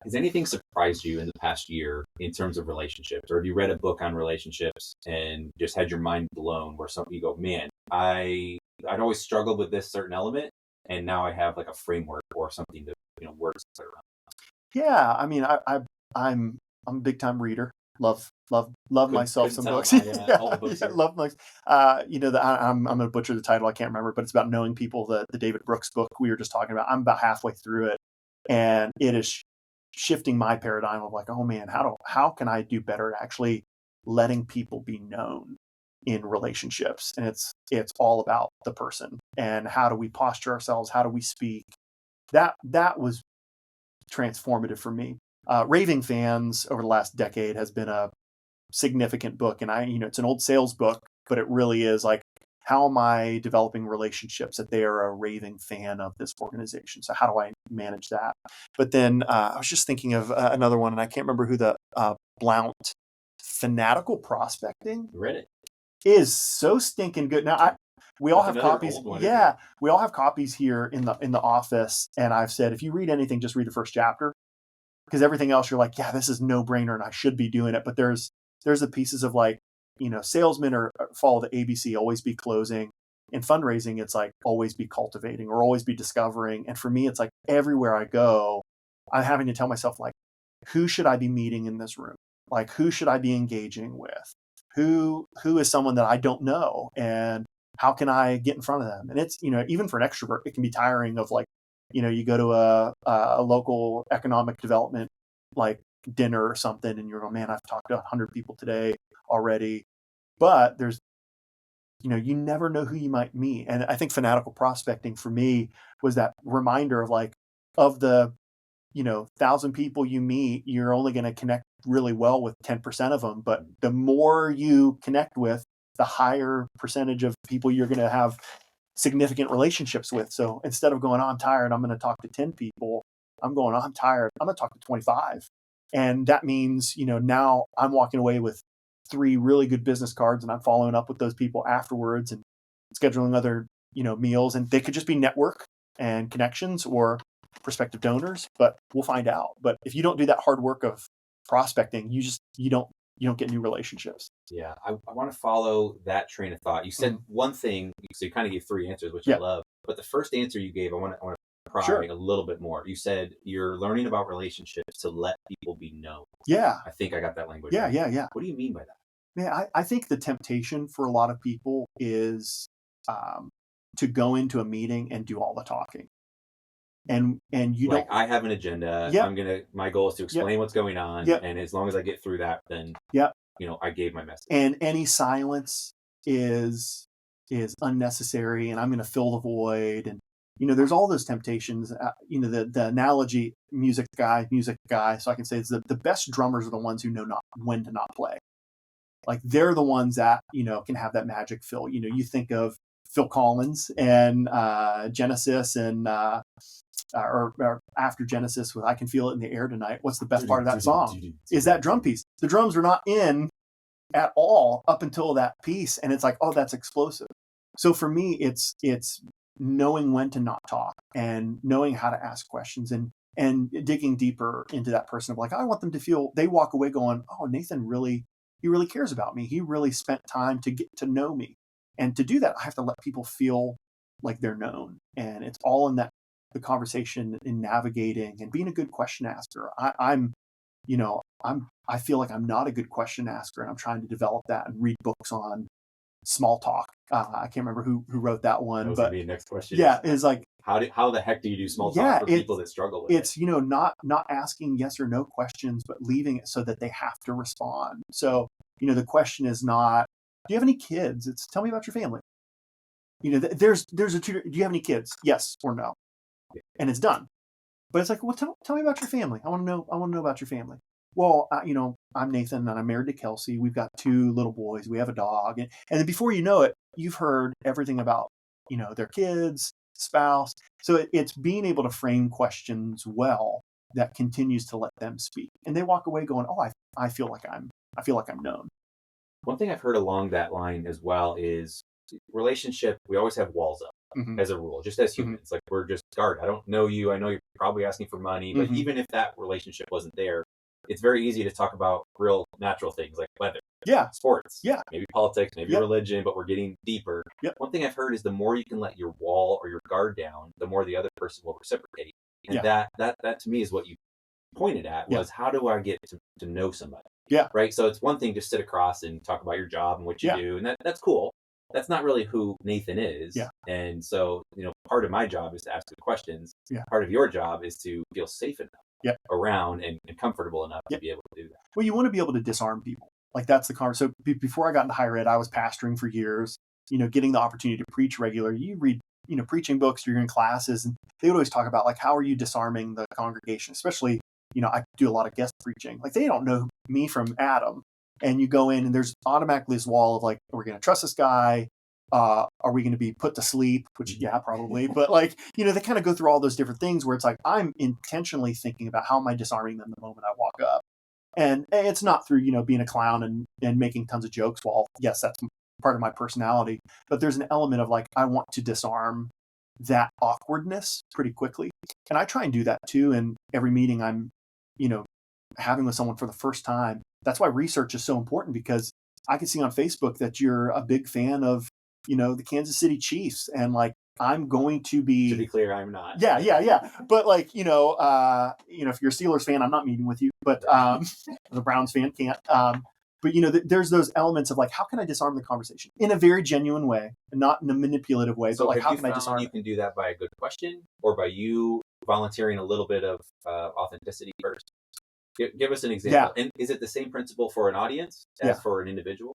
Has anything surprised you in the past year in terms of relationships? Or have you read a book on relationships and just had your mind blown where you go, man, I'd always struggled with this certain element, and now I have like a framework or something to, words to put around. Yeah. I mean, I'm a big time reader. Love myself some books. All the books love books. I'm going to butcher the title. I can't remember, but it's about knowing people. The David Brooks book we were just talking about. I'm about halfway through it, and it is shifting my paradigm of like, oh man, how can I do better at actually letting people be known in relationships? And it's all about the person and how do we posture ourselves? How do we speak? That was transformative for me. Raving Fans over the last decade has been a significant book, and it's an old sales book, but it really is like, how am I developing relationships that they are a raving fan of this organization? So how do I manage that? But then I was just thinking of another one, and I can't remember who the Blount Fanatical Prospecting. Read it. Is so stinking good. Now we all have copies. Yeah, we all have copies here in the office, and I've said if you read anything, just read the first chapter. Because everything else, you're like, yeah, this is no brainer and I should be doing it. But there's the pieces of like, salesmen follow the ABC, always be closing. In fundraising, it's like always be cultivating or always be discovering. And for me, it's like everywhere I go, I'm having to tell myself like, who should I be meeting in this room? Like, who should I be engaging with? Who is someone that I don't know? And how can I get in front of them? And it's, even for an extrovert, it can be tiring of like, you go to a local economic development like dinner or something, and you're going, man, I've talked to 100 people today already. But there's, you never know who you might meet. And I think fanatical prospecting for me was that reminder of like, of the, 1,000 people you meet, you're only going to connect really well with 10% of them. But the more you connect with, the higher percentage of people you're going to have significant relationships with. So instead of going, oh, I'm tired, I'm going to talk to 10 people, I'm going, oh, I'm tired, I'm going to talk to 25. And that means, now I'm walking away with 3 really good business cards, and I'm following up with those people afterwards and scheduling other, meals. And they could just be network and connections or prospective donors, but we'll find out. But if you don't do that hard work of prospecting, you you don't get new relationships. Yeah, I want to follow that train of thought. You said one thing, so you kind of gave three answers, which I love. But the first answer you gave, I want to pry a little bit more. You said you're learning about relationships to let people be known. Yeah. I think I got that language. Yeah, right. yeah. What do you mean by that? Man, I think the temptation for a lot of people is to go into a meeting and do all the talking. And you like, don't. I have an agenda. Yep. My goal is to explain what's going on. Yep. And as long as I get through that, then I gave my message. And any silence is unnecessary, and I'm going to fill the void. And there's all those temptations. The analogy, music guy. So I can say it's the best drummers are the ones who know when to not play. Like, they're the ones that can have that magic fill. You think of Phil Collins and Genesis and or after Genesis with "I Can Feel It in the Air Tonight." What's the best part of that song? Is that drum piece. The drums are not in at all up until that piece, and it's like, oh, that's explosive. So for me, it's knowing when to not talk and knowing how to ask questions and digging deeper into that person. Of like, I want them to feel, they walk away going, oh, Nathan he really cares about me. He really spent time to get to know me. And to do that, I have to let people feel like they're known. And it's all in the conversation, in navigating and being a good question asker. I feel like I'm not a good question asker, and I'm trying to develop that and read books on small talk. I can't remember who wrote that one, that was but gonna be the next question. Yeah, it's like, how the heck do you do small talk for people that struggle with it? It's not asking yes or no questions, but leaving it so that they have to respond. So the question is not, do you have any kids? It's, tell me about your family. There's a tutor. Do you have any kids? Yes or no, and it's done. But it's like, well, tell me about your family. I want to know about your family. Well, I'm Nathan, and I'm married to Kelsey. We've got 2 little boys. We have a dog, and then before you know it, you've heard everything about their kids, spouse. So it's being able to frame questions well that continues to let them speak, and they walk away going, oh, I feel like I'm known. One thing I've heard along that line as well is relationship. We always have walls up as a rule, just as humans. Like, we're just guard. I don't know you. I know you're probably asking for money, but even if that relationship wasn't there, it's very easy to talk about real natural things like weather, sports, maybe politics, maybe religion, but we're getting deeper. One thing I've heard is the more you can let your wall or your guard down, the more the other person will reciprocate. And that to me is what you pointed at, was how do I get to know somebody? Right. So it's one thing to sit across and talk about your job and what you do. And that's cool. That's not really who Nathan is. And so, part of my job is to ask good questions. Part of your job is to feel safe enough around and comfortable enough to be able to do that. Well, you want to be able to disarm people. Like, that's the conversation. So before I got into higher ed, I was pastoring for years, getting the opportunity to preach regularly. You read, preaching books, you're in classes, and they would always talk about, like, how are you disarming the congregation? Especially, I do a lot of guest preaching. Like, they don't know me from Adam. And you go in and there's automatically this wall of like, are we going to trust this guy? Are we going to be put to sleep? Which, probably. But like, they kind of go through all those different things where it's like, I'm intentionally thinking about how am I disarming them the moment I walk up. And it's not through, being a clown and making tons of jokes. Well, yes, that's part of my personality. But there's an element of like, I want to disarm that awkwardness pretty quickly. And I try and do that too. And every meeting I'm, having with someone for the first time. That's why research is so important, because I can see on Facebook that you're a big fan of, the Kansas City Chiefs. And like, I'm going to be clear, I'm not. Yeah. But like, if you're a Steelers fan, I'm not meeting with you, but the Browns fan can't. But there's those elements of like, how can I disarm the conversation in a very genuine way, and not in a manipulative way? So but like, how you can I disarm? You can do that by a good question, or by you volunteering a little bit of authenticity first. Give us an example. And is it the same principle for an audience as for an individual?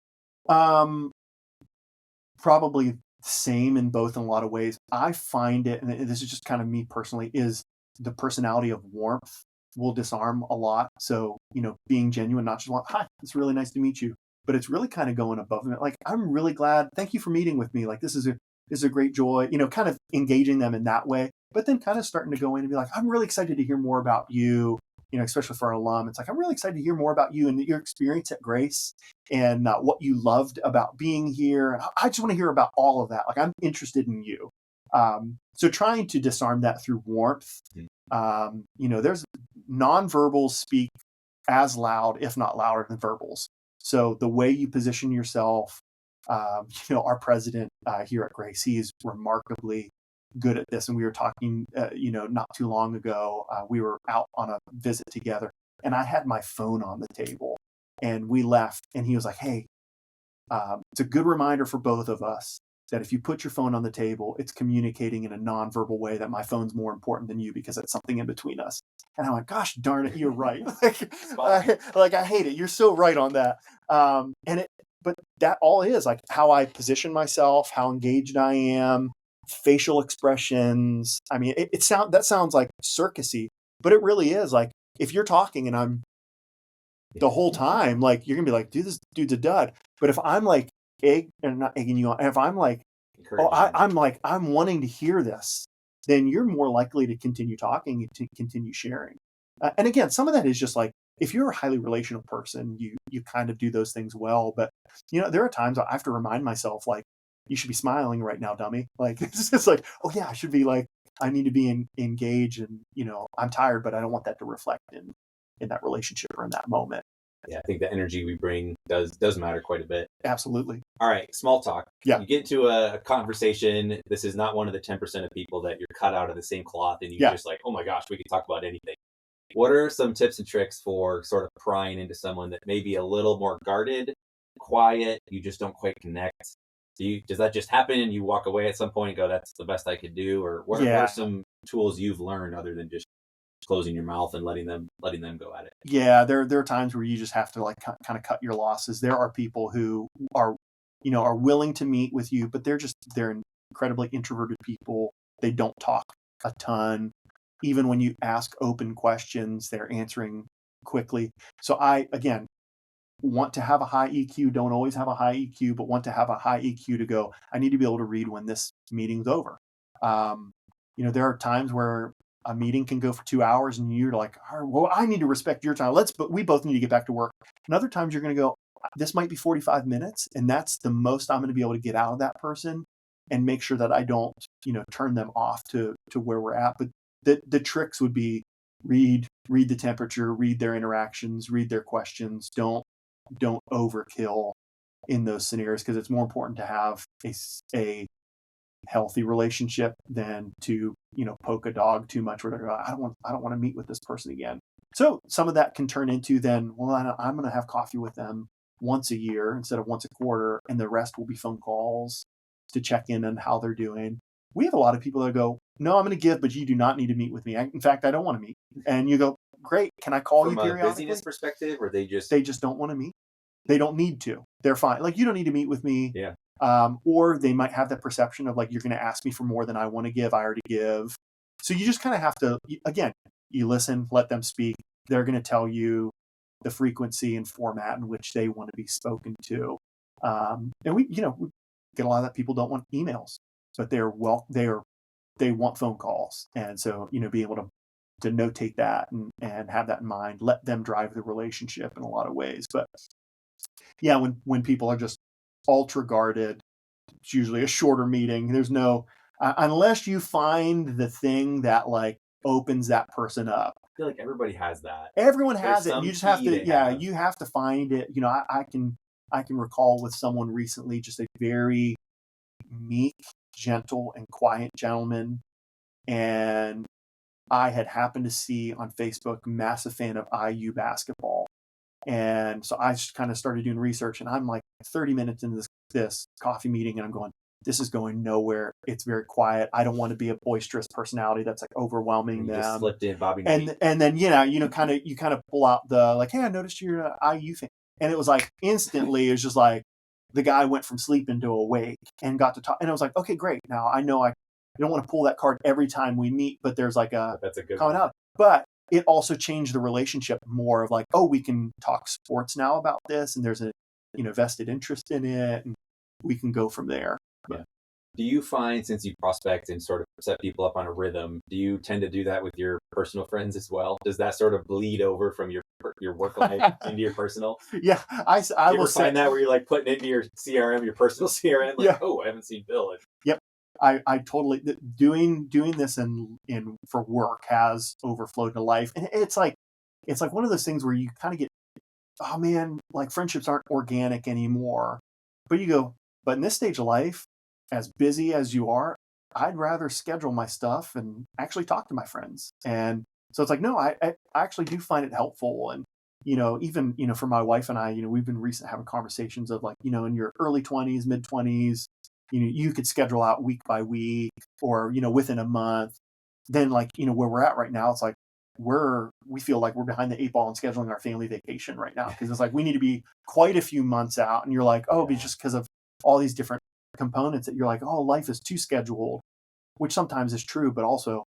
Probably same in both in a lot of ways. I find it, and this is just kind of me personally, is the personality of warmth will disarm a lot. So, being genuine, not just like, hi, it's really nice to meet you, but it's really kind of going above it. Like, I'm really glad. Thank you for meeting with me. Like, this is a great joy, kind of engaging them in that way, but then kind of starting to go in and be like, I'm really excited to hear more about you. Especially for an alum, it's like, I'm really excited to hear more about you and your experience at Grace and what you loved about being here. And I just want to hear about all of that. Like, I'm interested in you. So trying to disarm that through warmth. There's nonverbals speak as loud, if not louder than verbals. So the way you position yourself, our president here at Grace, he is remarkably good at this. And we were talking, not too long ago, we were out on a visit together and I had my phone on the table and we left and he was like, hey, it's a good reminder for both of us that if you put your phone on the table, it's communicating in a nonverbal way that my phone's more important than you because it's something in between us. And I'm like, gosh darn it, you're right. I hate it. You're so right on that. But that all is like how I position myself, how engaged I am, facial expressions. I mean, that sounds like circusy, but it really is. Like if you're talking and I'm the whole time, like you're gonna be like, dude, this dude's a dud. But if I'm like not egging you on, if I'm like, I'm wanting to hear this, then you're more likely to continue talking and to continue sharing. And again, some of that is just like, if you're a highly relational person, you kind of do those things well. But there are times I have to remind myself, like, you should be smiling right now, dummy. Like it's just like, oh yeah, I should be like, I need to be engaged, and I'm tired, but I don't want that to reflect in that relationship or in that moment. Yeah, I think the energy we bring does matter quite a bit. Absolutely. All right, small talk. Yeah. You get into a conversation. This is not one of the 10% of people that you're cut out of the same cloth and you're just like, oh my gosh, we can talk about anything. What are some tips and tricks for sort of prying into someone that may be a little more guarded, quiet, you just don't quite connect? Does that just happen and you walk away at some point and go, that's the best I could do? Or what are some tools you've learned other than just closing your mouth and letting them go at it? Yeah, there are times where you just have to like kind of cut your losses. There are people who are willing to meet with you, but they're incredibly introverted people. They don't talk a ton. Even when you ask open questions, they're answering quickly. So I, again, want to have a high EQ, don't always have a high EQ, but want to have a high EQ to go, I need to be able to read when this meeting's over. There are times where a meeting can go for 2 hours and you're like, well, I need to respect your time. But we both need to get back to work. And other times you're going to go, this might be 45 minutes. And that's the most I'm going to be able to get out of that person and make sure that I don't, turn them off to where we're at. But the tricks would be read the temperature, read their interactions, read their questions. Don't overkill in those scenarios, because it's more important to have a healthy relationship than to poke a dog too much where they go, I don't want to meet with this person again. So some of that can turn into then, well, I'm going to have coffee with them once a year instead of once a quarter, and the rest will be phone calls to check in on how they're doing. We have a lot of people that go, no, I'm going to give, but you do not need to meet with me. In fact, I don't want to meet. And you go, great, can I call you periodically? From a busyness perspective, or they just don't want to meet. They don't need to. They're fine. Like, you don't need to meet with me. Yeah. Or they might have the perception of like, you're going to ask me for more than I want to give. I already give. So you just kind of have to, again, you listen, let them speak. They're going to tell you the frequency and format in which they want to be spoken to. And we get a lot of that. People don't want emails, but they want phone calls. And so, be able to notate that and have that in mind, let them drive the relationship in a lot of ways. But yeah, when people are just ultra guarded, it's usually a shorter meeting. There's no, unless you find the thing that like opens that person up. I feel like everybody has that. Everyone has it. You just have to, you have to find it. I can recall with someone recently, just a very meek, gentle, and quiet gentleman. And I had happened to see on Facebook, massive fan of IU basketball. And so I just kind of started doing research, and I'm like 30 minutes into this coffee meeting, and I'm going, this is going nowhere. It's very quiet. I don't want to be a boisterous personality that's like overwhelming them. Just slipped in Bobby Knight. And then you kind of pull out the like, hey, I noticed you're an IU fan, and it was like instantly, it was just like the guy went from sleeping to awake and got to talk, and I was like, okay, great. Now I know I don't want to pull that card every time we meet, but there's like that's a good coming up. But it also changed the relationship more of like, oh, we can talk sports now about this, and there's a vested interest in it, and we can go from there. Yeah. Do you find, since you prospect and sort of set people up on a rhythm, do you tend to do that with your personal friends as well? Does that sort of bleed over from your work life into your personal? Yeah, I will find that where you're like putting into your CRM, your personal CRM, like, oh, I haven't seen Bill. Yep. I totally doing this in for work has overflowed to life, and it's like one of those things where you kind of get oh man, like friendships aren't organic anymore. But you go, but in this stage of life, as busy as you are, I'd rather schedule my stuff and actually talk to my friends. And so it's like, no, I actually do find it helpful. And, even, for my wife and I, we've been recently having conversations of like, in your early 20s, mid 20s, you could schedule out week by week or, within a month. Then like, where we're at right now, it's like, we feel like we're behind the eight ball in scheduling our family vacation right now. Cause it's like, we need to be quite a few months out. And you're like, oh, but just because of all these different components that you're like, oh, life is too scheduled, which sometimes is true, but also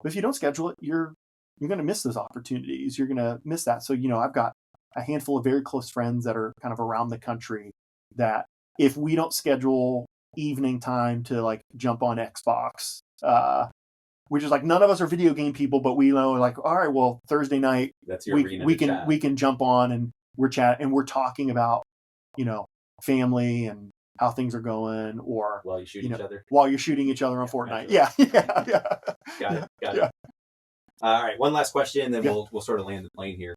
if you don't schedule it, you're going to miss those opportunities. You're going to miss that. So, I've got a handful of very close friends that are kind of around the country that if we don't schedule evening time to like jump on Xbox, which is like none of us are video game people, but we know like, all right, well, Thursday night that's your arena we can jump on and we're chatting and we're talking about, family and how things are going, or while you shoot each other. While you're shooting each other on Fortnite. Yeah. Got it. All right, one last question, then we'll sort of land the plane here.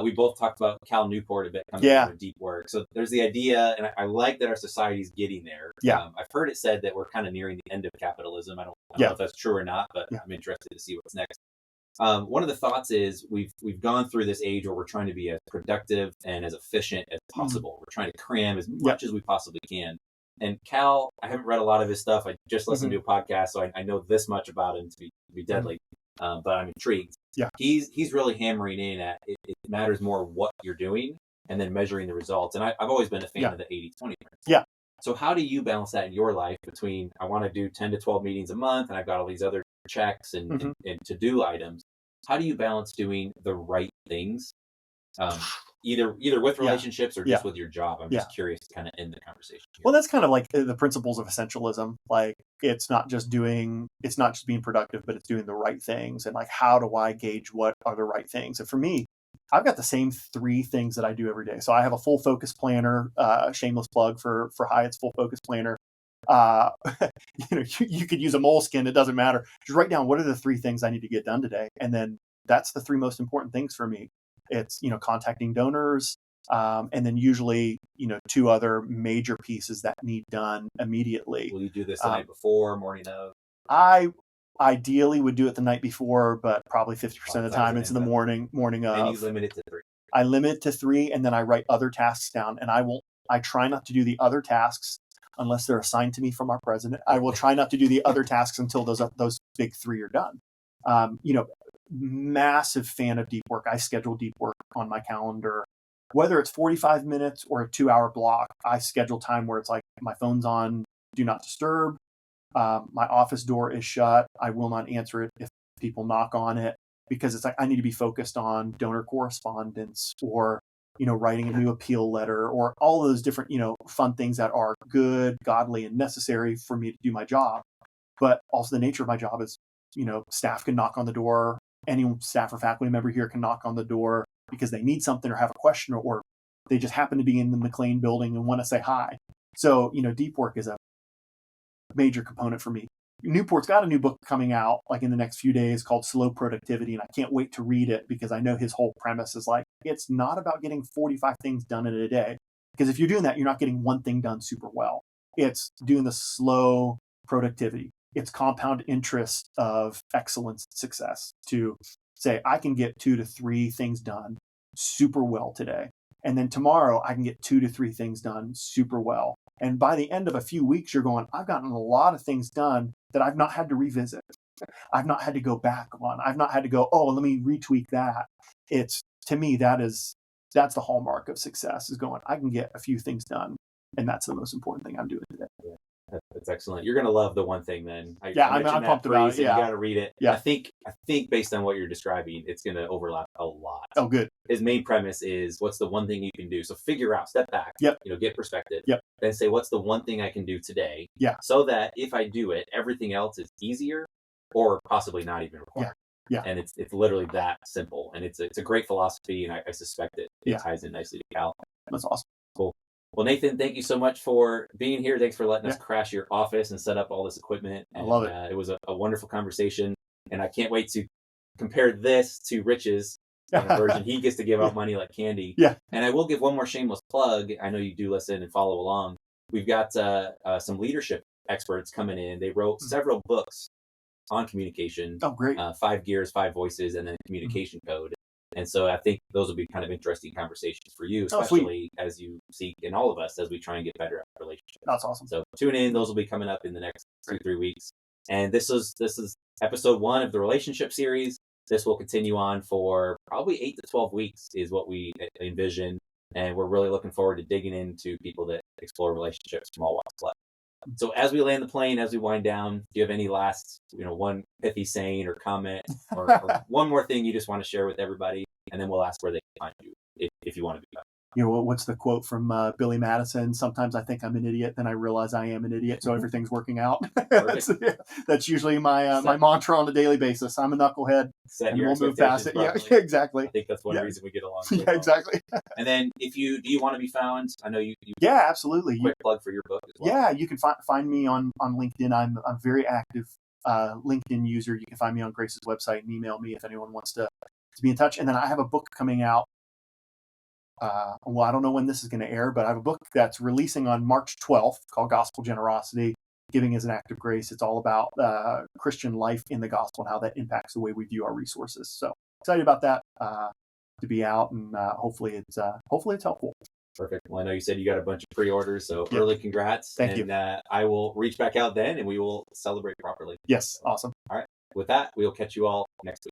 We both talked about Cal Newport a bit coming out of deep work. So there's the idea, and I like that our society's getting there. I've heard it said that we're kind of nearing the end of capitalism. I don't know if that's true or not, but I'm interested to see what's next. One of the thoughts is we've gone through this age where we're trying to be as productive and as efficient as possible. We're trying to cram as much as we possibly can. And Cal, I haven't read a lot of his stuff. I just listened to a podcast, so I know this much about him to be deadly. But I'm intrigued. He's really hammering in at it matters more what you're doing and then measuring the results. And I've always been a fan of the 80-20 principle. So how do you balance that in your life between I want to do 10 to 12 meetings a month and I've got all these other checks and to-do items? How do you balance doing the right things, either with relationships or just with your job? I'm just curious to kind of end the conversation here. Well, that's kind of like the principles of essentialism. Like it's not just being productive, but it's doing the right things. And like, how do I gauge what are the right things? And for me, I've got the same three things that I do every day. So I have a full focus planner, shameless plug for Hyatt's full focus planner. You could use a moleskin. It doesn't matter. Just write down what are the three things I need to get done today. And then that's the three most important things for me. It's, contacting donors, and then usually, two other major pieces that need done immediately. Will you do this the night before, morning of? I ideally would do it the night before, but probably 50% of the time it's in the morning of. And you limit it to 3. I limit it to 3, and then I write other tasks down. And I try not to do the other tasks unless they're assigned to me from our president. I will try not to do the other tasks until those big 3 are done. Massive fan of deep work. I schedule deep work on my calendar, whether it's 45 minutes or a 2-hour block. I schedule time where it's like my phone's on do not disturb. My office door is shut. I will not answer it if people knock on it, because it's like I need to be focused on donor correspondence or writing a new appeal letter or all those different fun things that are good, godly, and necessary for me to do my job. But also the nature of my job is staff can knock on the door. Any staff or faculty member here can knock on the door because they need something or have a question, or they just happen to be in the McLean building and want to say hi. So, deep work is a major component for me. Newport's got a new book coming out like in the next few days called Slow Productivity, and I can't wait to read it because I know his whole premise is like, it's not about getting 45 things done in a day. Because if you're doing that, you're not getting one thing done super well. It's doing the slow productivity. It's compound interest of excellence success to say, I can get 2 to 3 things done super well today. And then tomorrow I can get 2 to 3 things done super well. And by the end of a few weeks, you're going, I've gotten a lot of things done that I've not had to revisit. I've not had to go back on. I've not had to go, oh, let me retweak that. It's, to me, that's the hallmark of success, is going, I can get a few things done. And that's the most important thing I'm doing today. Yeah, that's excellent. You're going to love the one thing then. I'm pumped about it. You got to read it. Yeah. I think based on what you're describing, it's going to overlap a lot. Oh, good. His main premise is, what's the one thing you can do? So figure out, step back, get perspective. Then say, what's the one thing I can do today? So that if I do it, everything else is easier or possibly not even required. And it's literally that simple. And it's a great philosophy. And I suspect it ties in nicely to Cal. That's awesome. Cool. Well, Nathan, thank you so much for being here. Thanks for letting us crash your office and set up all this equipment. And, I love it. It was a wonderful conversation. And I can't wait to compare this to Rich's version. He gets to give out money like candy. Yeah. And I will give one more shameless plug. I know you do listen and follow along. We've got some leadership experts coming in. They wrote several books on communication. Oh, great. 5 Gears, 5 Voices, and then communication code. And so I think those will be kind of interesting conversations for you, especially as you seek, and all of us, as we try and get better at relationships. That's awesome. So tune in. Those will be coming up in the next 2-3 weeks. And this is episode 1 of the relationship series. This will continue on for probably 8 to 12 weeks is what we envision. And we're really looking forward to digging into people that explore relationships from all walks of life. So as we land the plane, as we wind down, do you have any last, one pithy saying or comment or one more thing you just want to share with everybody? And then we'll ask where they can find you if you want to be back. What's the quote from Billy Madison? Sometimes I think I'm an idiot, then I realize I am an idiot, so everything's working out. That's usually my mantra on a daily basis. I'm a knucklehead, and we'll move past it. Yeah, exactly. I think that's one reason we get along. So well. Exactly. And then, do you want to be found? I know you. Yeah, absolutely. Quick plug for your book as well. Yeah, you can find me on LinkedIn. I'm a very active LinkedIn user. You can find me on Grace's website and email me if anyone wants to be in touch. And then I have a book coming out. Well, I don't know when this is going to air, but I have a book that's releasing on March 12th called Gospel Generosity, Giving as an Act of Grace. It's all about Christian life in the gospel and how that impacts the way we view our resources. So excited about that to be out, and hopefully it's helpful. Perfect. Well, I know you said you got a bunch of pre-orders, so early congrats. Thank you. I will reach back out then, and we will celebrate properly. Yes, awesome. All right. With that, we'll catch you all next week.